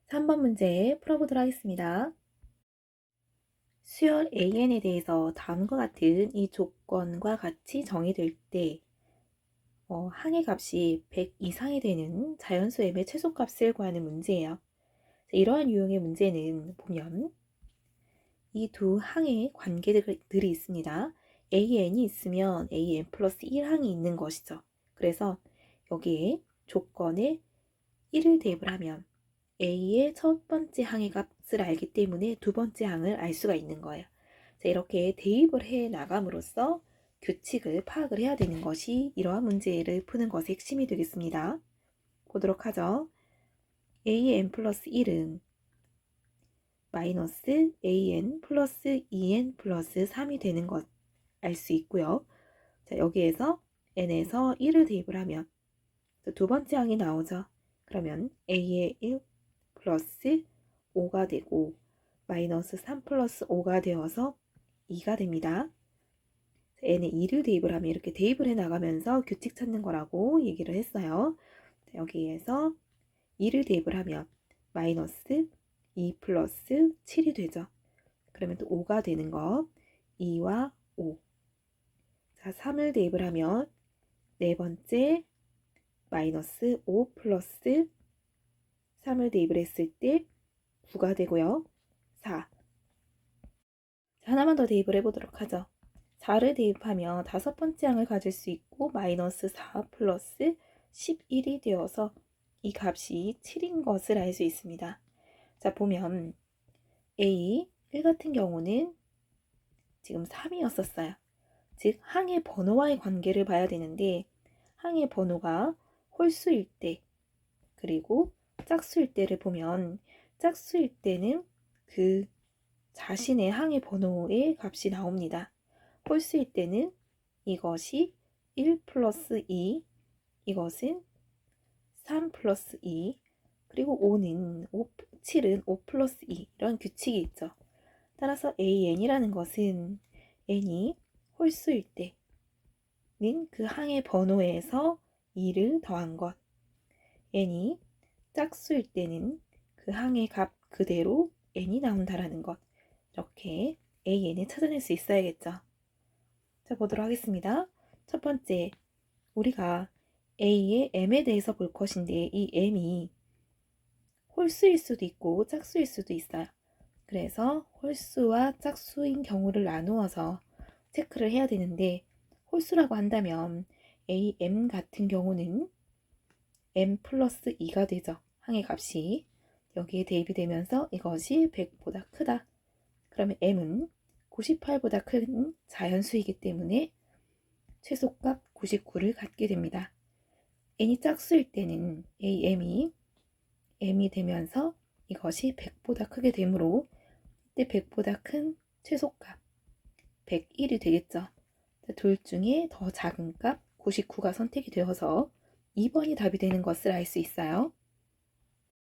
3번 문제 풀어보도록 하겠습니다. 수열 AN에 대해서 다음과 같은 이 조건과 같이 정의될 때 항의 값이 100 이상이 되는 자연수 M의 최소값을 구하는 문제예요. 이러한 유형의 문제는 보면 이 두 항의 관계들이 있습니다. AN이 있으면 AN 플러스 1항이 있는 것이죠. 그래서 여기에 조건에 1을 대입을 하면 A의 첫 번째 항의 값을 알기 때문에 두 번째 항을 알 수가 있는 거예요. 자, 이렇게 대입을 해 나감으로써 규칙을 파악을 해야 되는 것이 이러한 문제를 푸는 것의 핵심이 되겠습니다. 보도록 하죠. A의 n 플러스 1은 마이너스 AN 플러스 2N 플러스 3이 되는 것 알 수 있고요. 자, 여기에서 n에서 1을 대입을 하면 두 번째 항이 나오죠. 그러면 A의 1 플러스 5가 되고 마이너스 3 플러스 5가 되어서 2가 됩니다. n에 2를 대입을 하면 이렇게 대입을 해 나가면서 규칙 찾는 거라고 얘기를 했어요. 여기에서 2를 대입을 하면 마이너스 2 플러스 7이 되죠. 그러면 또 5가 되는 거 2와 5. 자, 3을 대입을 하면 네 번째 마이너스 5 플러스 3을 대입을 했을 때 9가 되고요. 4. 자, 하나만 더 대입을 해보도록 하죠. 4를 대입하면 다섯 번째 항을 가질 수 있고 마이너스 4 플러스 11이 되어서 이 값이 7인 것을 알 수 있습니다. 자, 보면 A 1 같은 경우는 지금 3이었었어요. 즉 항의 번호와의 관계를 봐야 되는데 항의 번호가 홀수일 때 그리고 짝수일 때를 보면 짝수일 때는 그 자신의 항의 번호의 값이 나옵니다. 홀수일 때는 이것이 1 플러스 2, 이것은 3 플러스 2, 그리고 7은 5 플러스 2 이런 규칙이 있죠. 따라서 AN이라는 것은 n이 홀수일 때는 그 항의 번호에서 2를 더한 것, n이 짝수일 때는 그 항의 값 그대로 n이 나온다라는 것, 이렇게 AN을 찾아낼 수 있어야겠죠. 자, 보도록 하겠습니다. 첫 번째, 우리가 A의 M에 대해서 볼 것인데 이 M이 홀수일 수도 있고 짝수일 수도 있어요. 그래서 홀수와 짝수인 경우를 나누어서 체크를 해야 되는데 홀수라고 한다면 AM 같은 경우는 M 플러스 2가 되죠. 항의 값이 여기에 대입이 되면서 이것이 100보다 크다. 그러면 M은 98보다 큰 자연수이기 때문에 최소값 99를 갖게 됩니다. n이 짝수일 때는 am이 m이 되면서 이것이 100보다 크게 되므로 이때 100보다 큰 최소값 101이 되겠죠. 둘 중에 더 작은 값 99가 선택이 되어서 2번이 답이 되는 것을 알 수 있어요.